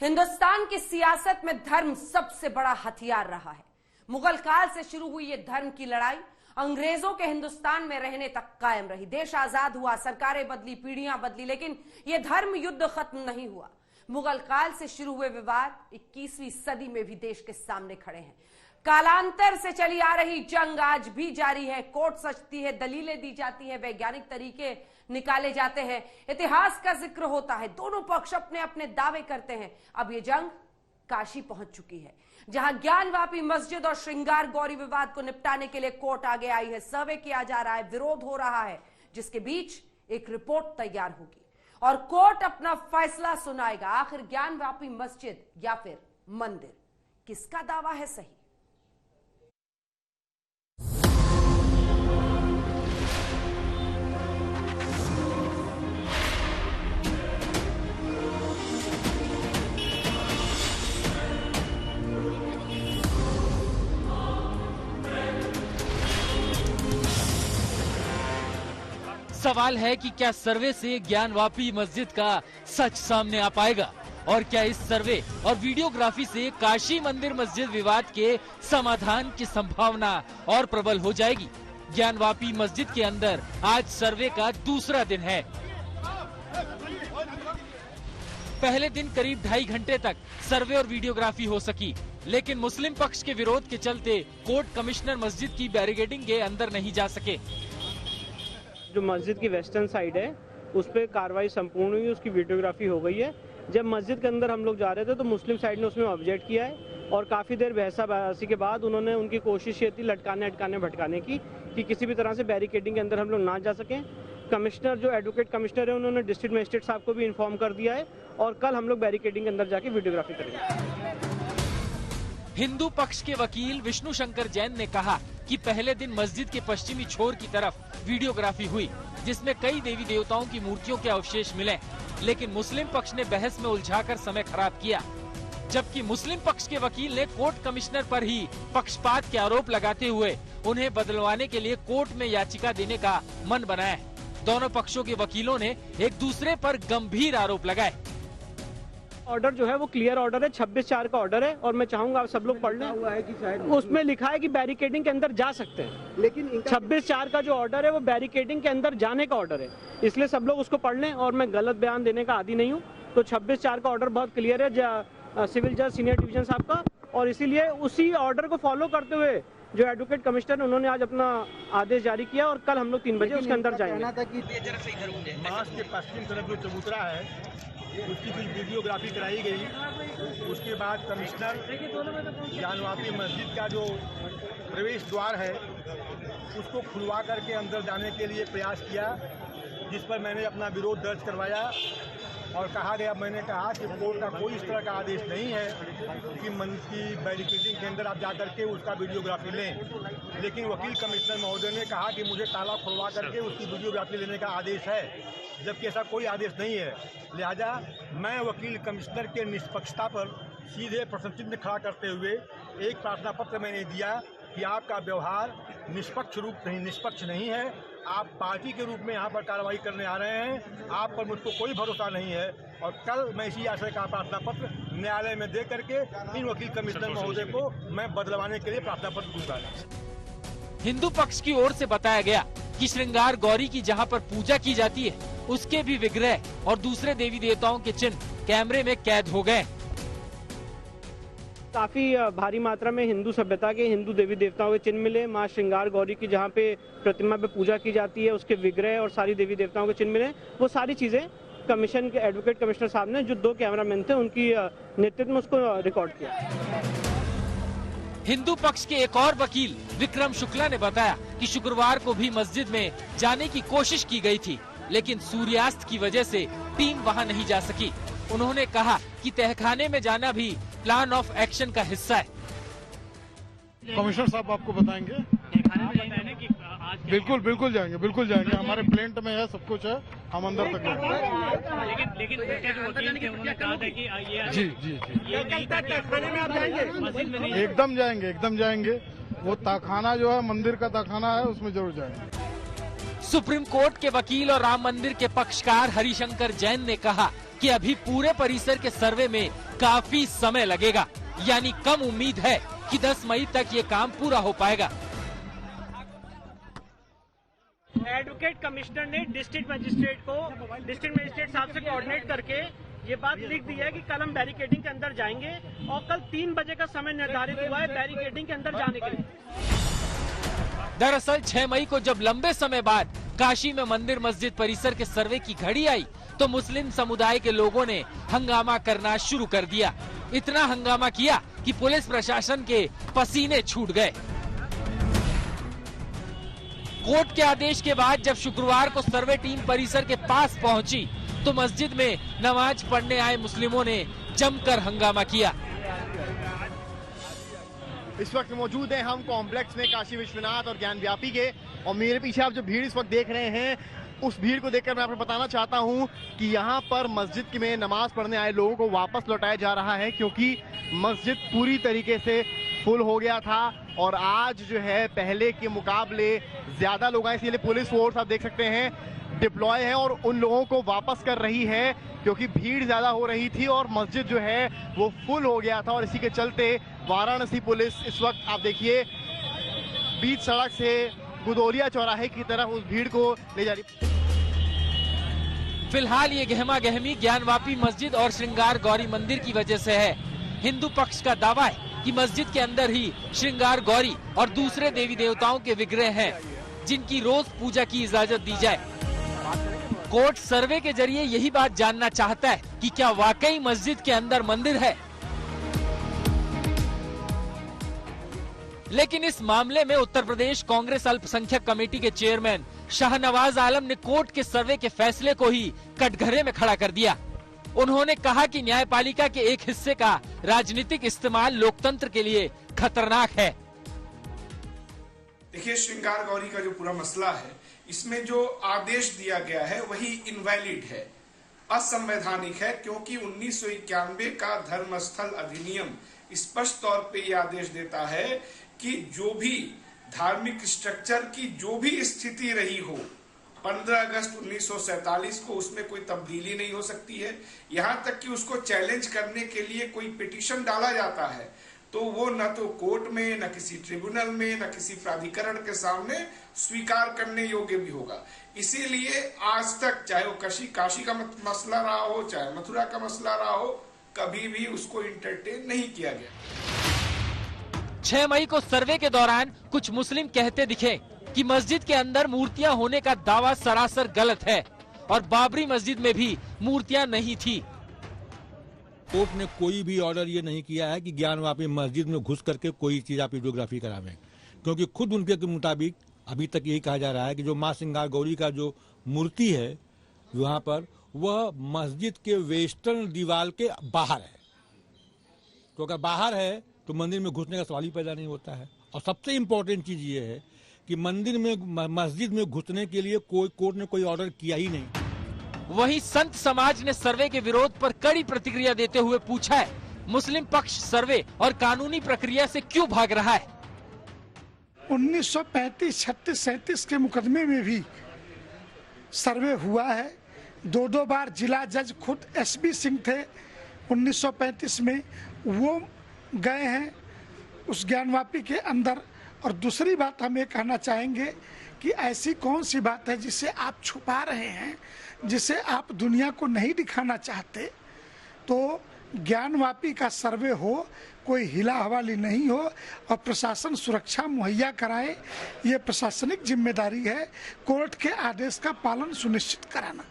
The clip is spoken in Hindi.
हिंदुस्तान की सियासत में धर्म सबसे बड़ा हथियार रहा है। मुगल काल से शुरू हुई ये धर्म की लड़ाई अंग्रेजों के हिंदुस्तान में रहने तक कायम रही। देश आजाद हुआ, सरकारें बदली, पीढ़ियां बदली, लेकिन यह धर्म युद्ध खत्म नहीं हुआ। मुगल काल से शुरू हुए विवाद 21वीं सदी में भी देश के सामने खड़े हैं। कालांतर से चली आ रही जंग आज भी जारी है। कोर्ट सजती है, दलीलें दी जाती है, वैज्ञानिक तरीके निकाले जाते हैं, इतिहास का जिक्र होता है, दोनों पक्ष अपने अपने दावे करते हैं। अब ये जंग काशी पहुंच चुकी है, जहां ज्ञानवापी मस्जिद और श्रृंगार गौरी विवाद को निपटाने के लिए कोर्ट आगे आई है। सर्वे किया जा रहा है, विरोध हो रहा है, जिसके बीच एक रिपोर्ट तैयार होगी और कोर्ट अपना फैसला सुनाएगा। आखिर ज्ञानवापी मस्जिद या फिर मंदिर, किसका दावा है सही? सवाल है कि क्या सर्वे से ज्ञानवापी मस्जिद का सच सामने आ पाएगा और क्या इस सर्वे और वीडियोग्राफी से काशी मंदिर मस्जिद विवाद के समाधान की संभावना और प्रबल हो जाएगी। ज्ञानवापी मस्जिद के अंदर आज सर्वे का दूसरा दिन है। पहले दिन करीब 2.5 घंटे तक सर्वे और वीडियोग्राफी हो सकी, लेकिन मुस्लिम पक्ष के विरोध के चलते कोर्ट कमिश्नर मस्जिद की बैरिकेडिंग के अंदर नहीं जा सके। जो मस्जिद की वेस्टर्न साइड है उस पर कार्रवाई संपूर्ण हुई, उसकी वीडियोग्राफी हो गई है। जब मस्जिद के अंदर हम लोग जा रहे थे तो मुस्लिम साइड ने उसमें ऑब्जेक्ट किया है और काफ़ी देर बहसा-बहसी के बाद उन्होंने उनकी कोशिश ये थी लटकाने अटकाने भटकाने की कि किसी भी तरह से बैरिकेडिंग के अंदर हम लोग ना जा सकें। कमिश्नर जो एडवोकेट कमिश्नर है उन्होंने डिस्ट्रिक्ट मजिस्ट्रेट साहब को भी इन्फॉर्म कर दिया है और कल हम लोग बैरिकेडिंग के अंदर जाके वीडियोग्राफी करेंगे। हिंदू पक्ष के वकील विष्णु शंकर जैन ने कहा कि पहले दिन मस्जिद के पश्चिमी छोर की तरफ वीडियोग्राफी हुई, जिसमें कई देवी देवताओं की मूर्तियों के अवशेष मिले, लेकिन मुस्लिम पक्ष ने बहस में उलझाकर समय खराब किया। जबकि मुस्लिम पक्ष के वकील ने कोर्ट कमिश्नर पर ही पक्षपात के आरोप लगाते हुए उन्हें बदलवाने के लिए कोर्ट में याचिका देने का मन बनाया है। दोनों पक्षों के वकीलों ने एक दूसरे पर गंभीर आरोप लगाए। ऑर्डर जो है वो क्लियर ऑर्डर है, 26/4 का ऑर्डर है और मैं चाहूंगा आप सब लोग पढ़ लें। उसमें लिखा है कि बैरिकेडिंग के अंदर जा सकते हैं, लेकिन 26/4 का जो ऑर्डर है वो बैरिकेडिंग के अंदर जाने का ऑर्डर है, इसलिए सब लोग उसको पढ़ लें। और मैं गलत बयान देने का आदी नहीं हूँ, तो 26/4 का ऑर्डर बहुत क्लियर है सिविल जज सीनियर डिवीजन साहब का, और इसीलिए उसी ऑर्डर को फॉलो करते हुए जो एडवोकेट कमिश्नर उन्होंने आज अपना आदेश जारी किया और कल हम लोग 3 बजे उसके अंदर जाएंगे। मास के पश्चिम तरफ जो चबूतरा है उसकी कुछ वीडियोग्राफी कराई गई। उसके बाद कमिश्नर ज्ञानवापी मस्जिद का जो प्रवेश द्वार है उसको खुलवा करके अंदर जाने के लिए प्रयास किया, जिस पर मैंने अपना विरोध दर्ज करवाया और कहा गया, मैंने कहा कि कोर्ट का कोई इस तरह का आदेश नहीं है कि मंदिर की बैरिकेडिंग के अंदर आप जाकर के उसका वीडियोग्राफी लें, लेकिन वकील कमिश्नर महोदय ने कहा कि मुझे ताला खुलवा करके उसकी वीडियोग्राफी लेने का आदेश है, जबकि ऐसा कोई आदेश नहीं है। लिहाजा मैं वकील कमिश्नर के निष्पक्षता पर सीधे प्रश्न चिन्ह खड़ा करते हुए एक प्रार्थना पत्र मैंने दिया कि आपका व्यवहार निष्पक्ष नहीं है, आप पार्टी के रूप में यहाँ पर कार्रवाई करने आ रहे हैं, आप पर मुझको कोई भरोसा नहीं है। और कल मैं इसी आशय का प्रार्थना पत्र न्यायालय में दे करके इन वकील कमिश्नर महोदय को मैं बदलवाने के लिए प्रार्थना पत्र दूंगा। हिंदू पक्ष की ओर से बताया गया कि श्रृंगार गौरी की जहां पर पूजा की जाती है उसके भी विग्रह और दूसरे देवी देवताओं के चिन्ह कैमरे में कैद हो गए। काफी भारी मात्रा में हिंदू सभ्यता के हिंदू देवी देवताओं के चिन्ह मिले। माँ श्रृंगार गौरी की जहाँ पे प्रतिमा पे पूजा की जाती है उसके विग्रह और सारी देवी देवताओं के चिन्ह मिले। वो सारी चीजें कमीशन के एडवोकेट कमिश्नर साहब ने, जो 2 कैमरामैन थे, उनकी नेतृत्व में उसको रिकॉर्ड किया। हिंदू पक्ष के एक और वकील विक्रम शुक्ला ने बताया कि शुक्रवार को भी मस्जिद में जाने की कोशिश की गई थी, लेकिन सूर्यास्त की वजह से टीम वहां नहीं जा सकी। उन्होंने कहा कि तहखाने में जाना भी प्लान ऑफ एक्शन का हिस्सा है। कमिश्नर साहब आपको बताएंगे। बिल्कुल जाएंगे, हमारे प्लेंट में है, सब कुछ है, हम अंदर तक जाएंगे। लेकिन जो वकील थे उन्होंने कहा था कि ये जी ये नहीं था कि मस्जिद में नहीं। एकदम जाएंगे। वो ताखाना जो है मंदिर का ताखाना है, उसमें जरूर जाएंगे। सुप्रीम कोर्ट के वकील और राम मंदिर के पक्षकार हरिशंकर जैन ने कहा कि अभी पूरे परिसर के सर्वे में काफी समय लगेगा, यानी कम उम्मीद है कि 10 मई तक ये काम पूरा हो पाएगा। एडवोकेट कमिश्नर ने डिस्ट्रिक्ट मजिस्ट्रेट साहब से कोऑर्डिनेट करके ये बात लिख दी है कि कल हम बैरिकेडिंग के अंदर जाएंगे और कल 3 बजे का समय निर्धारित हुआ है बैरिकेडिंग के अंदर जाने के लिए। दरअसल 6 मई को जब लंबे समय बाद काशी में मंदिर मस्जिद परिसर के सर्वे की घड़ी आई तो मुस्लिम समुदाय के लोगों ने हंगामा करना शुरू कर दिया। इतना हंगामा किया कि पुलिस प्रशासन के पसीने छूट गए। कोर्ट के आदेश के बाद जब शुक्रवार को सर्वे टीम परिसर के पास पहुंची तो मस्जिद में नमाज पढ़ने आए मुस्लिमों ने जमकर हंगामा किया। इस वक्त मौजूद हैं हम कॉम्प्लेक्स में काशी विश्वनाथ और ज्ञान व्यापी के, और मेरे पीछे आप जो भीड़ इस वक्त देख रहे हैं उस भीड़ को देखकर मैं आपको बताना चाहता हूं कि यहां पर मस्जिद में नमाज पढ़ने आए लोगों को वापस लौटाया जा रहा है, क्योंकि मस्जिद पूरी तरीके से फुल हो गया था और आज जो है पहले के मुकाबले ज्यादा लोग आए, इसलिए पुलिस फोर्स आप देख सकते हैं डिप्लॉय है और उन लोगों को वापस कर रही है, क्योंकि भीड़ ज्यादा हो रही थी और मस्जिद जो है वो फुल हो गया था। और इसी के चलते वाराणसी पुलिस इस वक्त आप देखिए बीच सड़क से गुदोलिया चौराहे की तरफ उस भीड़ को ले जा रही। फिलहाल ये गहमा गहमी ज्ञानवापी मस्जिद और श्रृंगार गौरी मंदिर की वजह से है। हिंदू पक्ष का दावा है कि मस्जिद के अंदर ही श्रृंगार गौरी और दूसरे देवी देवताओं के विग्रह हैं, जिनकी रोज पूजा की इजाजत दी जाए। कोर्ट सर्वे के जरिए यही बात जानना चाहता है कि क्या वाकई मस्जिद के अंदर मंदिर है। लेकिन इस मामले में उत्तर प्रदेश कांग्रेस अल्पसंख्यक कमेटी के चेयरमैन शाहनवाज आलम ने कोर्ट के सर्वे के फैसले को ही कटघरे में खड़ा कर दिया। उन्होंने कहा कि न्यायपालिका के एक हिस्से का राजनीतिक इस्तेमाल लोकतंत्र के लिए खतरनाक है। देखिए, श्रृंगार गौरी का जो पूरा मसला है, इसमें जो आदेश दिया गया है वही इनवैलिड है, असंवैधानिक है, क्योंकि 1991 का धर्मस्थल अधिनियम स्पष्ट तौर पे ये आदेश देता है कि जो भी धार्मिक स्ट्रक्चर की जो भी स्थिति रही हो 15 अगस्त 1947 को उसमें कोई तब्दीली नहीं हो सकती है। यहां तक कि उसको चैलेंज करने के लिए कोई पिटीशन डाला जाता है तो वो न तो कोर्ट में, न किसी ट्रिब्यूनल में, न किसी प्राधिकरण के सामने स्वीकार करने योग्य भी होगा। इसीलिए आज तक चाहे वो काशी का मसला रहा हो, चाहे मथुरा का मसला रहा हो, कभी भी उसको इंटरटेन नहीं किया गया। 6 मई को सर्वे के दौरान कुछ मुस्लिम कहते दिखे कि मस्जिद के अंदर मूर्तियां होने का दावा सरासर गलत है और बाबरी मस्जिद में भी मूर्तियां नहीं थी। कोर्ट ने कोई भी ऑर्डर ये नहीं किया है कि ज्ञानवापी मस्जिद में घुस करके कोई चीज आप वीडियोग्राफी करावें, क्योंकि खुद उनके के मुताबिक अभी तक यही कहा जा रहा है कि जो मां श्रृंगार गौरी का जो मूर्ति है वहां पर, वह मस्जिद के वेस्टर्न दीवार के बाहर है। तो अगर बाहर है तो मंदिर में घुसने का सवाल ही पैदा नहीं होता है। और सबसे इम्पोर्टेंट चीज ये है कि मंदिर में मस्जिद में घुसने के लिए कोर्ट ने कोई ऑर्डर किया ही नहीं। वहीं संत समाज ने सर्वे के विरोध पर कड़ी प्रतिक्रिया देते हुए पूछा है, मुस्लिम पक्ष सर्वे और कानूनी प्रक्रिया से क्यों भाग रहा है। 1935, 36, 37 के मुकदमे में भी सर्वे हुआ है। 2 बार जिला जज खुद एसबी सिंह थे 1935 में, वो गए हैं उस ज्ञानवापी के अंदर। और दूसरी बात हम ये कहना चाहेंगे कि ऐसी कौन सी बात है जिसे आप छुपा रहे हैं, जिसे आप दुनिया को नहीं दिखाना चाहते। तो ज्ञानवापी का सर्वे हो, कोई हिला हवाली नहीं हो और प्रशासन सुरक्षा मुहैया कराए, ये प्रशासनिक जिम्मेदारी है। कोर्ट के आदेश का पालन सुनिश्चित कराना।